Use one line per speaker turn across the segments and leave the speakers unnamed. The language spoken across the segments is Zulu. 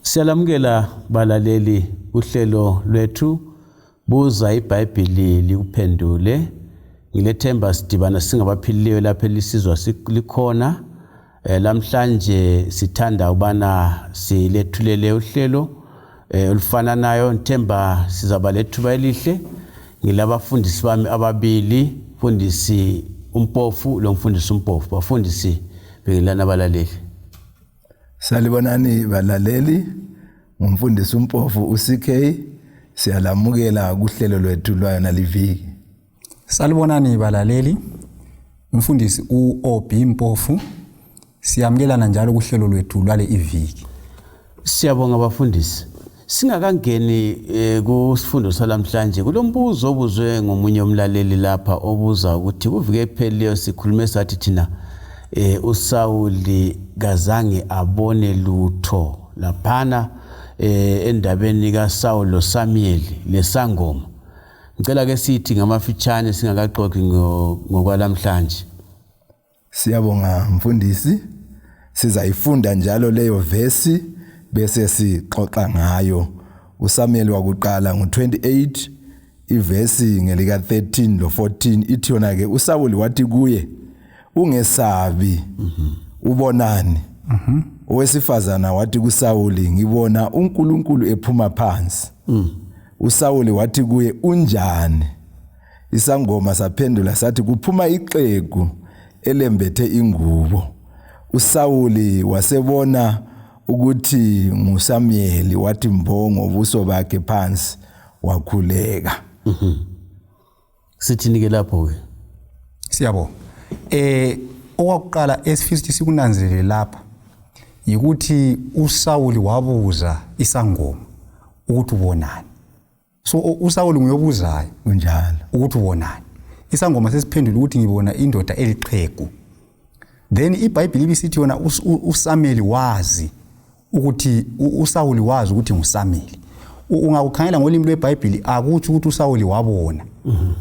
Siyalamukela balaleli uhlelo lwethu buza iBhayibheli likuphendule. Ngilethemba sidibana singabaphilileyo lapha elisizwa likhona. Lamhlanje sithanda ubana silethulele uhlelo olufana nayo. Nthemba sizaba lethuba elihle ngilabafundisi bami ababili, mfundisi uMpofu lo mfundisi uMpofu. Bafundisi bengelana balaleli.
Salibonani balaleli, ngumfundisi uMpofu uCK. Siyalamukela kuhlelo lwethu lwayona liviki.
Salibonani balaleli, umfundisi uOB Mpofu. Siyamukelana njalo kuhlelo lwethu lwale iviki.
Siyabonga bafundisi. Singakangeni kusifundo salamhlanje kulombuzo obuzwe ngomunye umlaleli lapha obuza ukuthi kuvike pheliyo sikhulume sathi thina uSawuli kazange abone lutho laphana endabeni kaSawuli loSamuel lesangoma. Ngicela ke sithi ngamafitshane singakaqoqi ngokwalamhlanje.
Siyabonga mfundisi, sizayifunda njalo leyo vesi bese sixoxa ngayo. uSamuel wakuqala ngo28 ivesi ngelika 13 lo 14 ithi yona ke uSawuli wathi kuye, ungesabi. Ubonani? Owesifazana wathi kuSawuli, ngibona uNkulunkulu ephuma phansi. uSawuli wathi kuye, unjani? Isangoma saphendula sathi, kuphuma ixegu elembethe ingubo. uSawuli wasebona ukuthi nguSamuel, wathi mbongo ubuso bakhe phansi wakhuleka.
Sithini ke lapho ke?
Siyabonga. Owakuqala esifithi sikunanzelele lapha ukuthi uSawuli wabuza isangoma ukuthi ubonani. So uSawuli nguyobuzayo
kunjalo
ukuthi ubonani. Isangoma sesiphendula ukuthi ngibona indoda eliqhegu. Then iBhayibheli ibisithi yona uSamuel wazi ukuthi uSawuli wazi ukuthi nguSamuel. Ungakukhangela ngolimi lweBhayibheli akuthi ukuthi uSawuli wabona,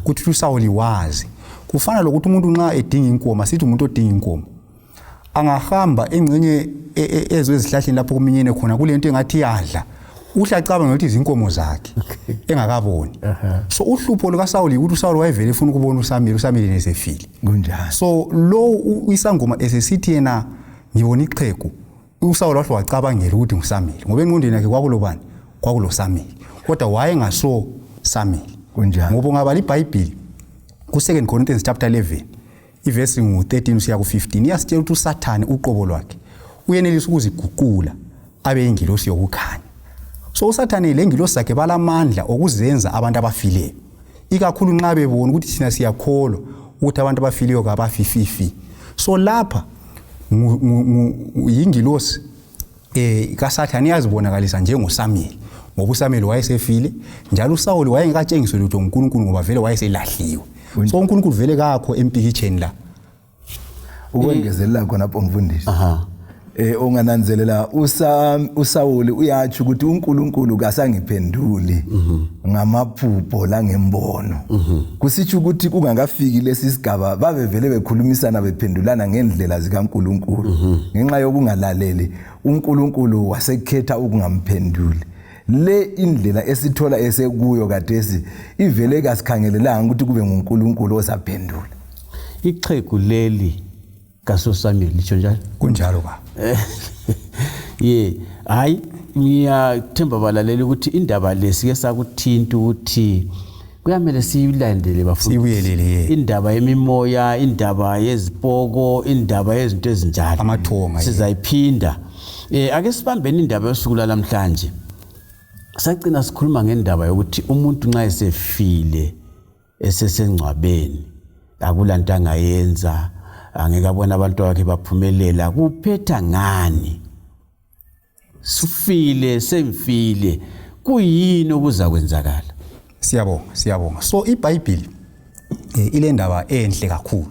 ukuthi uSawuli wazi. Kufana lokuthi umuntu nxa edinga inkomo, sithi umuntu odinga inkomo angahamba engcenye ezihlahleni lapho kuminyene khona kulento engathi yadla, uhlacaba ngokuthi izinkomo zakhe engakaboni. So uhlupho lukaSawuli ukuthi uSawuli wayevele ufuna ukubona uSamuel nesefile
kunjalo.
So lo isangoma esesithi yena ngibona ixhegu, uSawuli wahle wacabangela ukuthi nguSamuel ngoba engqondweni yakhe kwakulobani, kwakuloSamuel, kodwa wayengaso Samuel
kunjalo.
Ngoba ngabali iBhayibheli ku2 Corinthians chapter 11 ivesi ngu13 usiya ku15 iyasitshela ukuthi uSathane uqobo lwakhe uyenelisa ukuziguqula abe ingilosi yokukhanya. So uSathane lengilosi zakhe balamandla okuzenza abantu abafileyo, ikakhulu nxa bebona ukuthi thina siyakholwa ukuthi abantu abafileyo kabafififi. So lapha yingilosi kaSathane yazibonakalisa njengoSamuel ngoba uSamuel wayesefile njalo uSawuli wayengakatshengiswe lutho uNkulunkulu ngoba vele wayeselahliwe. So uNkulunkulu vele kakho empikitsheni la.
Ukwengezelela khona lapho mfundisi. Ongananzelela uSawuli uyathi ukuthi uNkulunkulu kasangiphenduli ngamaphupho la ngembono. Kusitsho ukuthi kungakafiki lesi sigaba babe vele bekhulumisana bephendulana ngendlela zikaNkulunkulu. Ngenxa yokungalaleli uNkulunkulu wasekhetha ukungamphenduli. Le indlela esithola esekuyo kadesi ivele kasikhangelelanga ukuthi kube nguNkulunkulu osaphendula.
Ixhegu leli kaSamuel lisho njalo
kunjalo ba.
Hayi ngiyathemba balaleli ukuthi indaba lesike sakuthinta ukuthi kuyamele siyilandele bafundisi.
Sibuyelele
indaba yemimoya, indaba yezipoko, indaba yezinto ezinjalo
amathonga
sizayiphinda. Ake sibambeni indaba yosuku lamhlanje. Sacina sikhuluma ngendaba yokuthi umuntu nxa esefile esesengcwabeni akulanto angayenza, angeke abone abantu bakhe baphumelela, kuphetha ngani? Sufile semfile, kuyini okuza kwenzakala?
Siyabonga. So iBhayibheli ile ndaba enhle kakhulu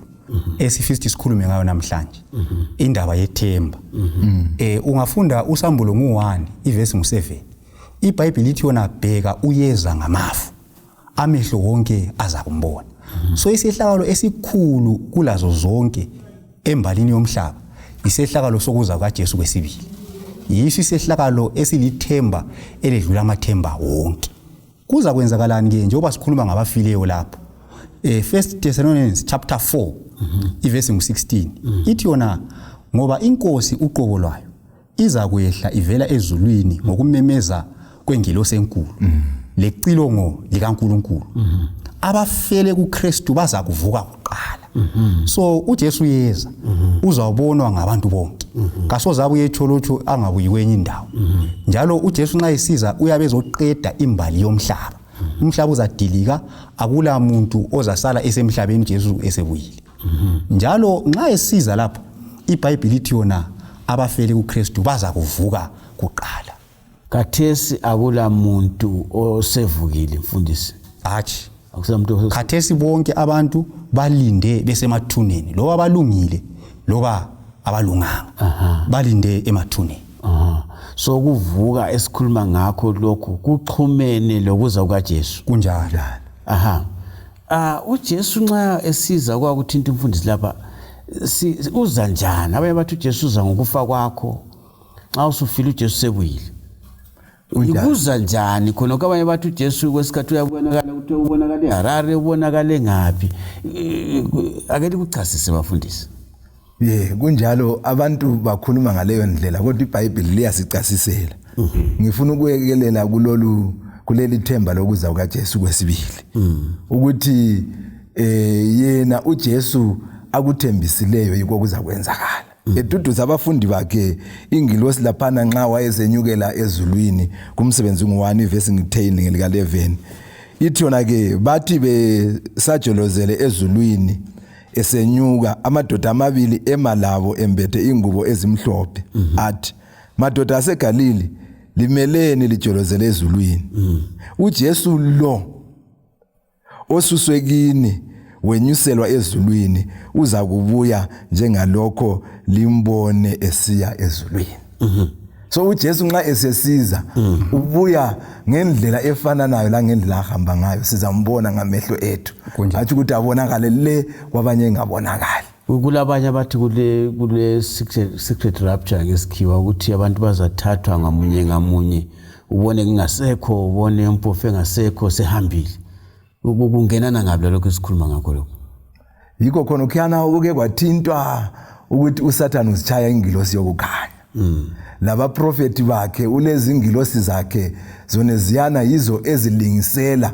esifithi sikhulume ngayo namhlanje, indaba yethemba. Ungafunda uSambulo ngu1 ivesi ngu7. iBhayibheli ithi yona bheka uyeza ngamafu, amehlo wonke aza kumbona. So isehlakalo esikhulu kulazo zonke embalini yomhlaba isehlakalo sokuza kaJesu kwesibili. yiso isehlakalo esilithemba eledlula amathemba wonke. Kuza kwenzakalani ke njengoba sikhuluma ngabafileyo lapho? 1 Thessalonians chapter 4 iverse 16 ithi yona ngoba inkosi uqobo lwayo iza kuyehla ivela ezulwini ngokumemeza kwengilosi enkulu lecilongo likaNkulunkulu. Abafele kuKristu baza kuvuka kuqala. So uJesu yeza uzawubonwa ngabantu bonke. Kasoza buye etholotsho angabuyi kwenye indawo. Njalo uJesu nxa esiza uyabe ezoqeda imbali yomhlaba. Umhlaba uzadilika, akula muntu ozasala esemhlabeni uJesu esebuyile. Njalo nxa esiza lapho iBhayibheli lithi yona abafele kuKristu baza kuvuka kuqala.
Kathesi akula muntu osevukile mfundisi.
Hatshi.
Akusamuntu
khathesi bonke abantu balinde besemathuneni, loba abalungile loba abalunganga balinde emathuneni.
So kuvuka esikhuluma ngakho lokho kuxhumene lokuza kukaJesu
kunjalo.
uJesu nxa esiza kwakuthinta umfundisi lapha uza njani? Abanye bathi uJesu uza ngokufa kwakho nxa usufile uJesu sebuyile. Uza njani khona? Abanye bathi uJesu kwesikhathi uyabonakala ukuthi ubonakala eHarare, ubonakala ngaphi? Ake likuchasise bafundisi.
Kunjalo abantu bakhuluma ngaleyo ndlela kodwa iBhayibheli liyasicasisela. Ngifuna ukuyekelela kuleli themba lokuza kukaJesu kwesibili. Ukuthi yena uJesu akuthembisileyo yiko kuza kwenzakala. Eduduza abafundi bakhe ingilosi laphana nxa wayesenyukela ezulwini kumsebenzi ngo1 verse 10 ngelika 11. Ithi yona ke bathi besajolozele ezulwini esenyuka amadoda amabili emalabo embethe ingubo ezimhlophe athi madoda aseGalili limeleni lijolozele ezulwini. uJesu lo osuswe kini wenyuselwa ezulwini uza kubuya njengalokho limbone esiya ezulwini. So uJesu nxa esesiza ubuya ngendlela efananayo la ngendlela ahamba ngayo, sizambona ngamehlo ethu. Athi ukuthi abonakale le kwabanye engabonakali.
Kulabanye abathi kule secret rapture ngesikhiwa ukuthi abantu bazathathwa ngamunye ubone kungasekho, ubone umpofu engasekho sehambile. Kungenana ngabula lokho esikhuluma ngakho lokho.
Yikho khona ukhiyana ukuke kwathintwa ukuthi uSathane usichaya ingilosi yokukhanya. Laba prophet bakhe unezingilosi zakhe zona ziyana yizo ezilingisela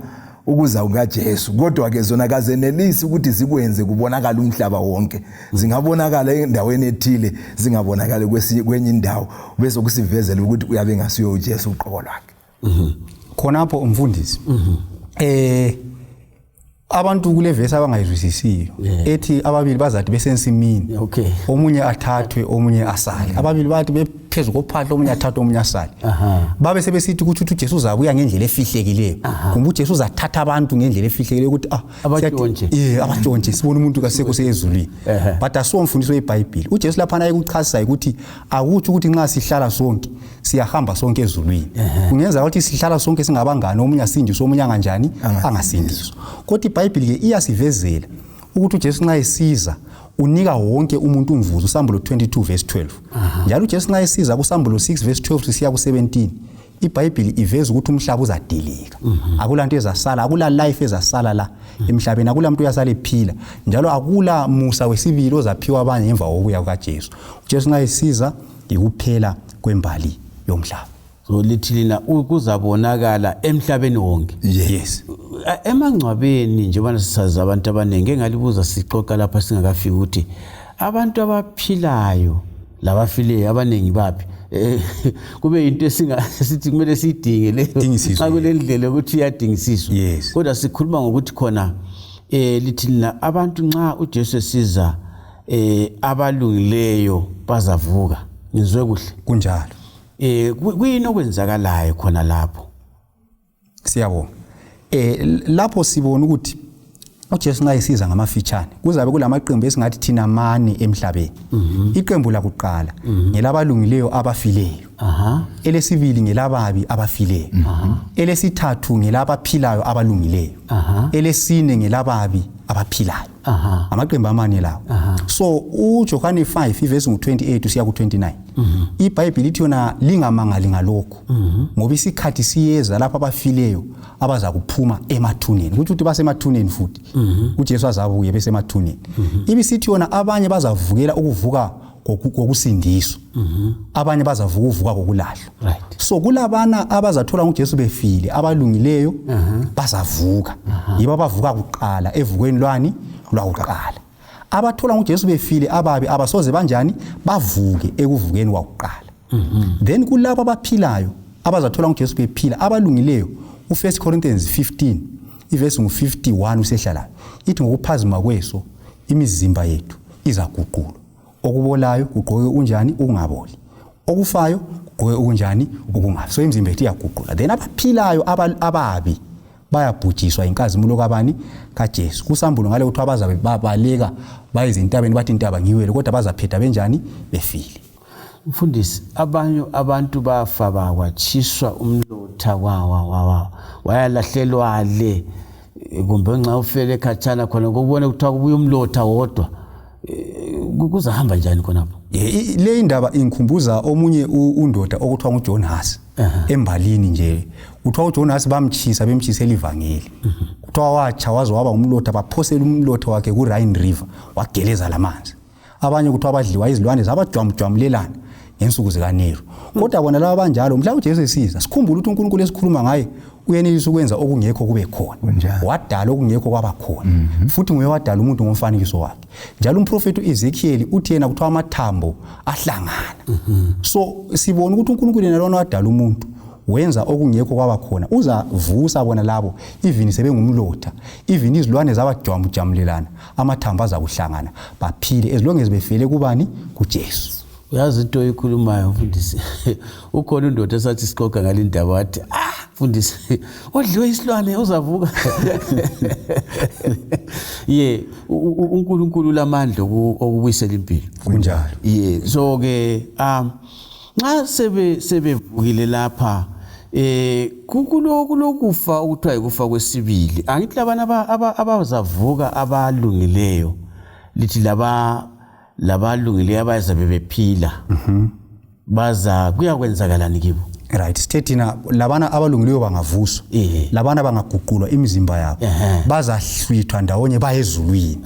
ukuza kukaJesu, kodwa ke zona kazenelisi ukuthi zikwenze kubonakala umhlaba wonke. Zingabonakala endaweni ethile, zingabonakala kwenye indawo bese kusivezela ukuthi uyabe ngasiyo uJesu uqobo lwakhe.
Khonapho umfundisi abantu kule verse abangayizwisisiyo ethi ababili bazathi besensimini, omunye athathwe omunye asale. Ababili bathi bephezulu kophahla omunye athathwe omunye asale. Babe sebesithi ukuthi uJesu uzabuya ngendlela efihlekileyo. Kumbe uJesu uzathatha abantu ngendlela efihlekileyo ukuthi abatshontshe sibone umuntu kasekho seyezulwini. But asomfundiso yeBhayibheli. uJesu lapha ayekuchasisa ukuthi akuthi ukuthi nxa sihlala sonke siyahamba sonke ezulwini. Kungenza ukuthi sihlala sonke singabangani, omunye asindiswe omunye anganjani angasindiswa. Kodwa iBhayibheli ke iyasivezela ukuthi uJesu nxa esiza unika wonke umuntu umvuzo, uSambulo 22 verse 12. Njalo uJesu nxa esiza kuSambulo 6 verse 12 sisiya ku17, iBhayibheli iveza ukuthi umhlaba uzadilika. Akula nto ezasala, akula life ezasala la emhlabeni, akula muntu uyasala ephila. Njalo akula musa wesibili ozaphiwa abanye emva kokuya kukaJesu. uJesu nxa esiza ikuphela kwembali yomhlaba.
So lithi lina kuzabonakala emhlabeni wonke.
Yes.
Emangcwabeni njengoba sisazi abantu abaningi, engalibuza sixoxa lapha singakafiki ukuthi abantu abaphilayo labafileyo abaningi baphi kube into sithi kumele siyidinge leyo
dingisiswa
kule ndlela ukuthi iyadingisiswa. Kodwa sikhuluma ngokuthi khona lithi lina abantu nxa uJesu esiza abalungileyo bazavuka. Ngizwe kuhle
kunjalo.
Kuyini okwenzakalayo khona lapho?
Siyabonga. Lapho sibona ukuthi uJesu nxa esiza ngamafitshane kuzabe kulamaqembu esingathi thina mane emhlabeni. Iqembu lakuqala ngelabalungileyo abafileyo. Elesibili ngelababi abafileyo. Elesithathu ngelabaphilayo abalungileyo. Elesine ngelababi abaphilayo. Amaqembu amane lawo. So uJohane 5 ivesi ngu28 usiya ku29 iBhayibheli lithi yona lingamangali ngalokho ngoba isikhathi siyeza lapha abafileyo abaza kuphuma emathuneni ukuthi uthi basemathuneni futhi uJesu azabuye bese emathuneni ibisithi yona abanye bazavukela ukuvuka kokusindiswa abanye bazavuka uvuka kokulahlwa so kulabana abazathola uJesu befile abalungileyo bazavuka yiba bavuka kuqala evukweni lwani lwakuqala abathola uJesu befile ababi abasoze banjani bavuke ekuvukeni kwakuqala then kulabo abaphilayo abazathola uJesu bephila abalungileyo u1 Corinthians 15 ivesi ngu51 usehlalayo ithi ngokuphazima kweso imizimba yethu izaguqulwa okubolayo kuqoke unjani ukungaboli okufayo kuqoke unjani ukungafi so imizimba yethu iyaguqulwa then abaphilayo ababi bayabhujiswa inkazimulo kabani kaJesu kusambulo ngale ukuthi abazabe babaleka bayizintabeni bathi intaba ngiwele kodwa bazaphetha benjani befile
mfundisi abanye abantu bafa bakwatshiswa umlotha wayalahlelwa le kumbe nxa ufele khatshana khona ukubona ukuthi akubuye umlotha wodwa kuzahamba njani khonapho
le indaba ingikhumbuza omunye undoda okuthiwa nguJonas embalini nje kuthiwa uJonas bemchisela ivangeli kuthiwa watsha waze waba umlotha baphosela umlotha wakhe ku Rhine River wageleza lamanzi abanye kuthiwa badliwa izilwane zabajwamjwamlelana ngensuku zikaNero kodwa bona laba banjalo mhla uJesu esiza sikhumbula ukuthi uNkulunkulu esikhuluma ngaye uyenelisa ukwenza okungekho kube khona wadala okungekho kwaba khona futhi nguye wadala umuntu ngomfanekiso wakhe njalo umprofeti uEzekiel uthi yena kuthiwa amathambo ahlangana so sibona ukuthi uNkulunkulu yena lona wadala umuntu wenza okungekho kwaba khona uzavusa bona labo even sebengumlotha even izilwane zabajwamjamlelana amathambo azakuhlangana baphile ezilonge zibefele kubani kuJesu
uyazi into oyikhulumayo mfundisi ukhona undoda esathi sikoka ngalindaba wathi mfundisi odliwe isilwane uzavuka uNkulunkulu lamandla okubuyisela impilo
kunjalo
so ke nxa sebevukile lapha kulokufa okuthiwa ikufa kwesibili angithi labana abazavuka abalungileyo lithi labalungileyo abazabe bephila baza kuyakwenzakalani kibo
right statina labana abalungileyo bangavuswa labana bangaguqulwa imizimba yabo bazahlwithwa ndawonye bayezulwini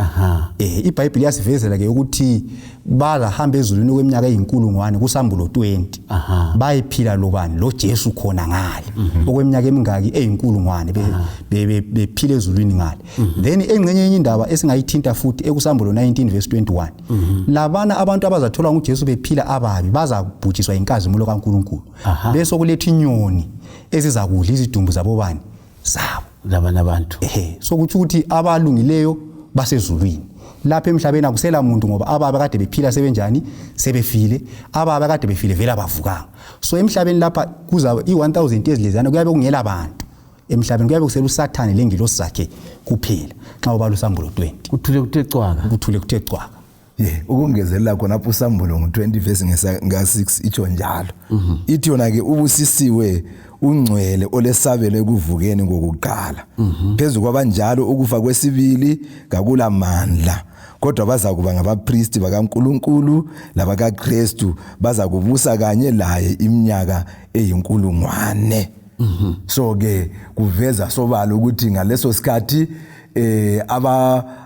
iBhayibheli yasivezela ke ukuthi bazahamba ezulwini kweminyaka eyinkulungwane kusambulo 20 bayiphila lobani lo Jesu khona ngale okweminyaka emingaki eyinkulungwane bephila ezulwini ngale then engcenye enye indaba esingayithinta futhi ekusambulo 19 verse 21 labana abantu abazathola uJesu bephila ababi bazabhujiswa inkazimulo kaNkulunkulu bese kuletha inyoni ezizakudla izidumbu zabo bani zabo
labana abantu
so kuthi ukuthi abalungileyo basezulwini lapha emhlabeni akusela muntu ngoba ababe kade bephila sebenjani sebefile ababe kade befile vela bavukanga so emhlabeni lapha kuza i1000 ezilezana kuyabe kungela abantu emhlabeni kuyabe kusela uSathane lengilosi zakhe kuphela xa ubala usambulo 20
kuthule kuthe cwaka
ukungezelela khona lapho usambulo ngo20 verse nga6 ithi njalo ithi yona ke ubusisiwe ungcwele olesabelo ekuvukeni ngokuqala phezulu kwabanjalo ukufa kwesibili kakula mandla kodwa baza kuba ngabapriesti bakaNkulunkulu labakaKristu baza kubusa kanye laye iminyaka eyinkulungwane so ke kuveza sobala ukuthi ngaleso sikhathi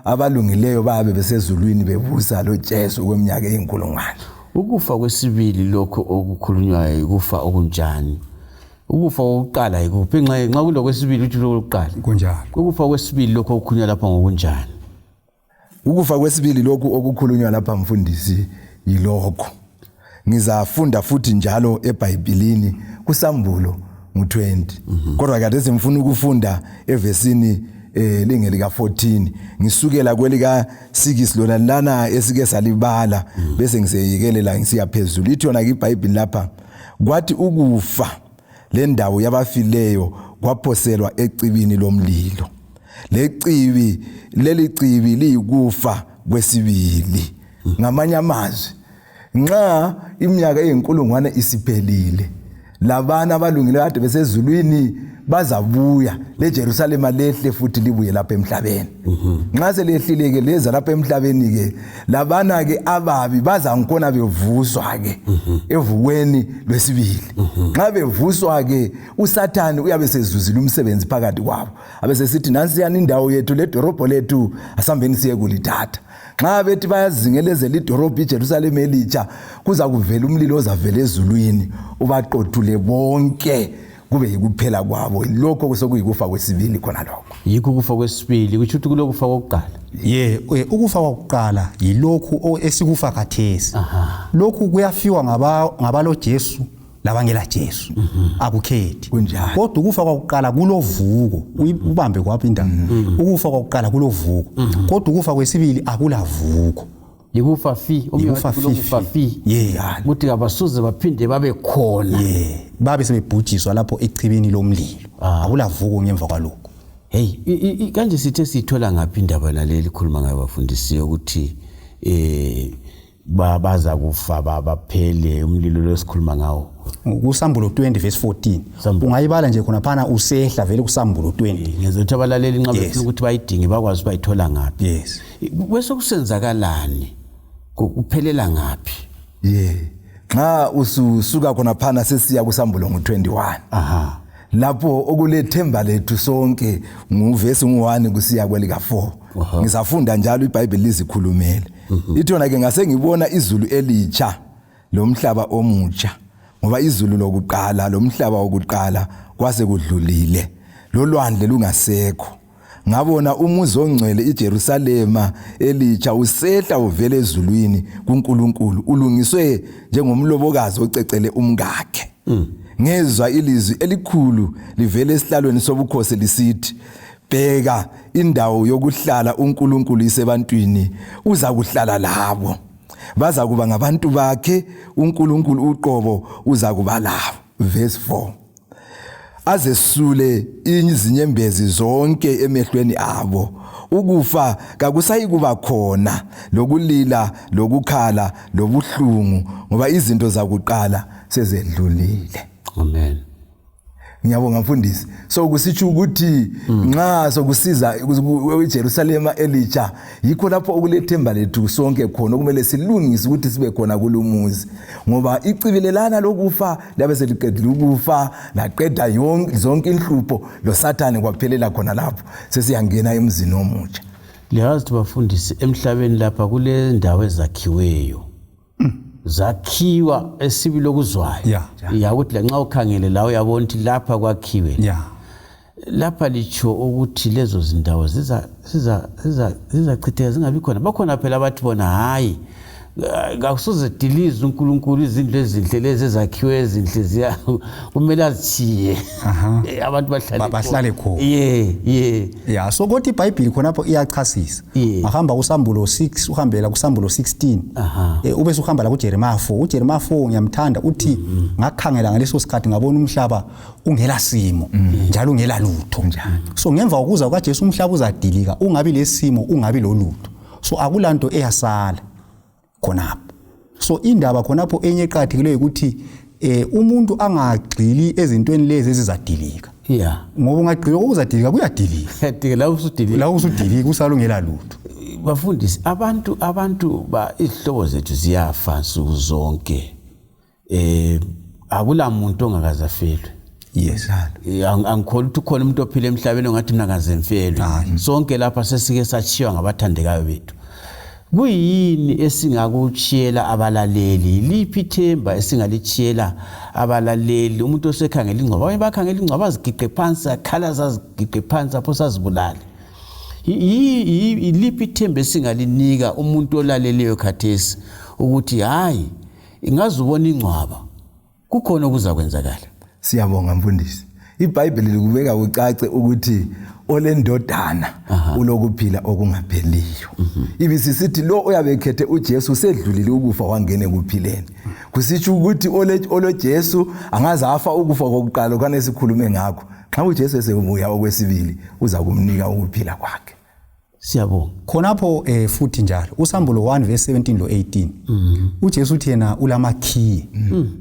abalungileyo babe besezulwini bebusa lo Jesu kweminyaka eyinkulungwane
ukufa kwesibili lokho okukhulunywayo ukufa okunjani ukufa oqala ikuphi nxa kulokwesibili uthi lokuqala
kunjalo
ukufa kwesibili lokho okukhulunywa lapha ngokunjani
ukufa kwesibili lokho okukhulunywa lapha mfundisi yilokho ngizafunda futhi njalo eBhayibhelini kusambulo ngo20 kodwa kade simfuna ukufunda evesini lingelika 14 ngisukela kwelika 6 lona lana esike salibala bese ngiseyekelela ngisiya phezulu lithi yona iBhayibheli lapha kwathi ukufa le ndawo yabafileyo kwaphoselwa ecibini lomlilo leli cibi liyikufa kwesibili ngamanye amazwi nxa iminyaka eyinkulungwane isiphelile labana abalungile kade besezulwini bazabuya leJerusalema lehle futhi libuye lapha emhlabeni. Nxa selehlile ke leza lapha emhlabeni ke labana ke ababi baza ngikona bevuswa ke evukweni lwesibili. Nxa bevuswa ke uSathane uyabe sezuzile umsebenzi phakathi kwabo. Abesesithi nansi yana indawo yethu ledorobho lethu asambeni siye kulithatha. Nxa bethi bayazingelezela idorobho iJerusalema elitsha kuza kuvela umlilo ozavela ezulwini ubaqothule bonke kube yikuphela kwabo. Lokho kusokuyikufa kwesibili khona lokho.
Yikho kufa kwesibili kuthi kulokufa kokuqala.
Ukufa kokuqala yilokhu esikufa khathesi. Lokhu kuyafiwa ngabalo Jesu labangela Jesu. Akukhethi. Kodwa ukufa kokuqala kulovuko. Ubambe kwaphi indaba. Ukufa kokuqala kulovuko. Kodwa ukufa kwesibili akulavuko.
Yikufa fi ukuthi abasuze baphinde babe khona
babe sebebhujiswa lapho echibini lomlilo akulavuko ngemva kwalokho.
Kanje sithe sithola ngaphi indaba naleli khuluma ngayo bafundisiwe ukuthi baza kufa baphele umlilo lesikhuluma ngawo
kuSambulo 20 verse 14. Ungayibala nje khona phana usehla vele kuSambulo 20.
Ngezothi abalaleli inqabe ukuthi bayidinge bakwazi bayithola ngaphi. Bese kusenzakalani kuphelela ngaphi?
Nxa ususuka khona phana sesiya kuSambulo ngo21. Lapho okulethemba lethu sonke nguvesi ngo1 kusiya kwelika 4. Ngisafunda njalo iBhayibheli lizikhulumele. Lithi yona ke ngase ngibona izulu elitsha lomhlaba omutsha. Ngoba izulu lokuqala lomhlaba wokuqala kwase kudlulile. Lolwandle lungasekho. Ngabona umuzi ongcwele iJerusalema elitsha usehla uvele ezulwini kuNkulunkulu ulungiswe njengomlobokazi ocecele umkakhe. Ngezwa ilizwi elikhulu livele esihlalweni sobukhosi lisithi, bheka indawo yokuhlala uNkulunkulu isebantwini uza kuhlala labo. Baza kuba ngabantu bakhe uNkulunkulu uqobo uza kuba labo. Verse 4. Azesule izinyembezi zonke emehlweni abo. Ukufa kakusayi kuba khona lokulila lokukhala lobuhlungu ngoba izinto zakuqala sezedlulile.
Amen.
Ngiyabonga mfundisi. So kusitsho ukuthi nxa sokusiza iJerusalema elitsha yikho lapho okulethemba lethu sonke khona kumele silungise ukuthi sibe khona kulumuzi ngoba icibilelana lokufa labe seliqedile ukufa laqeda zonke inhlupho loSathane kwaphelela khona lapho sesiyangena emzini omutsha.
Liyazi bafundisi emhlabeni lapha kule ndawo ezakhiweyo. Zakhiwa esibili okuzwayo ukuthi lanxa ukhangele la uyabona ukuthi lapha kwakhiwe lapha licho ukuthi lezo zindawo zizachitheka zingabi khona bakhona phela abathi bona hayi akusuze dilize uNkulunkulu izindlu ezinhle lezi ezakhiwe ezinhle ziya kumele azithiye abantu
bahlale khona. So kodwa iBhayibheli khonapho iyachasisa. Ahamba kuSambulo 6 uhambela kuSambulo 16 ube suhamba la kuJeremiah 4. uJeremiah 4 ngiyamthanda uthi ngakhangela ngaleso sikhathi ngabona umhlaba ungela simo njalo ungela lutho. So ngemva kokuza kwaJesu umhlaba uzadilika ungabi lesimo ungabi lolutho. So akulanto eyasala khonapho. So indaba khonapho enye eqhathikileyo ukuthi umuntu angagxili ezintweni lezi ezizadilika. Ngoba ungagxila ukuzadilika kuyadilika. La usudilika usalungela lutho.
Bafundisi abantu izihlobo zethu ziyafa nsuku zonke. Akula muntu ongakazafelwe. Angikholwa ukuthi khona umuntu ophila emhlabeni ongathi mina ngazemfelwe. Sonke lapha sesike sachiwa ngabathandekayo bethu. Kuyini esingakuchiyela abalaleli? Liphi ithemba esingalichiyela abalaleli? Umuntu osekhangela ingcwaba, abanye bakhangela ingcwaba bazigiqe phansi, akhala zazigiqe phansi apho sazibulala. Liphi ithemba esingalinika umuntu olaleleyo khathesi ukuthi hayi ingazubona ingcwaba kukhona okuza kwenzakala?
Siyabonga mfundisi. iBhayibheli likubeka ucace ukuthi olendodana ulokuphila okungapheliyo. Ibisisithi lo oyabekhethe uJesu sedlulile ukufa wangene kuphileni. Kusitsho ukuthi oloJesu angaze afa ukufa kokuqala kana esikhulume ngakho. Xa uJesu esebuya okwesibili uza kumnika ukuphila kwakhe.
Siyabonga.
Khonapho futhi njalo uSambulo 1 verse 17 lo 18 uJesu uthi yena ulama key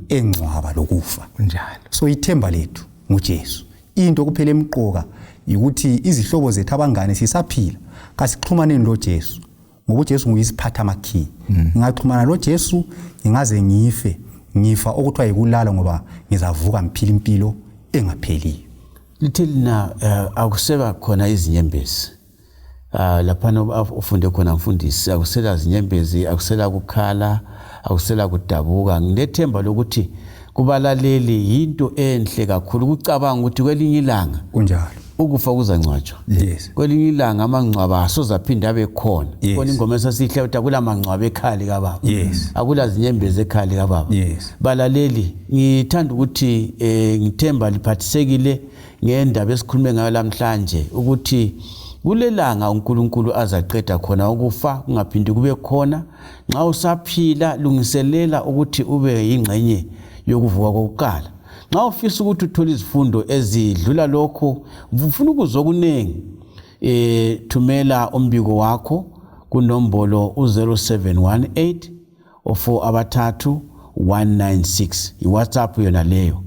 engcwaba lokufa
Kunjalo.
so ithemba lethu nguJesu into kuphela emqoka ukuthi izihlobo zethu abangane sisaphila kasixhumaneni lo Jesu ngoba uJesu nguyisiphatha ama key ngingaxhumana lo Jesu ngingaze ngifa okuthiwa yikulala ngoba ngizavuka ngiphila impilo engapheliyo.
Lithina akuseba khona izinyembezi laphana ufunde khona mfundisi akusela izinyembezi akusela ukukhala akusela kudabuka ngilethemba lokuthi kubalaleli into enhle kakhulu ukucabanga ukuthi kwelinye ilanga
kunjalo
ukufa kuzangcwatshwa.
Yes.
Kwelinye ilanga amangcwaba asozaphinda abe khona. Kona ingoma esasihle ukuthi akula mangcwaba ekhali kaBaba.
Yes.
Akula zinyembezi ekhali kaBaba.
Yes.
Balaleli ngithanda ukuthi ngithemba liphathisekile ngendaba esikhulume ngayo namhlanje ukuthi kulelanga uNkulunkulu azaqeda khona ukufa kungaphindi kube khona nxa usaphila lungiselela ukuthi ube yingxenye yokuvuka kokuqala. Nxa ufisa ukuthi uthole izifundo ezidlula lokho ufuna ukuzokunengi thumela umbiko wakho kunombolo u0718 04 196 iWhatsApp yona leyo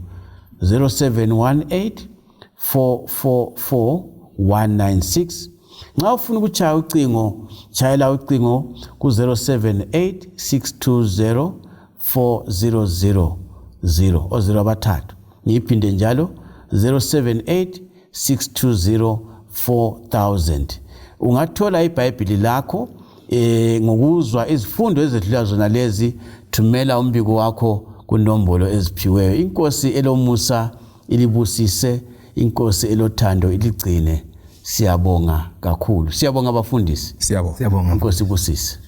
0718 444 196. Nxa ufuna ukuchaya ucingo chayela ucingo ku0786204000 0 ngiphinde njalo 0786204000. Ungathola iBhayibheli lakho ngokuzwa izifundo ezedlula zona lezi thumela umbiko wakho kunombolo eziphiweyo. Inkosi elomusa ilibusise, inkosi elothando iligcine. Siyabonga kakhulu. Siyabonga abafundisi.
Siyabonga.
Inkosi ibusise.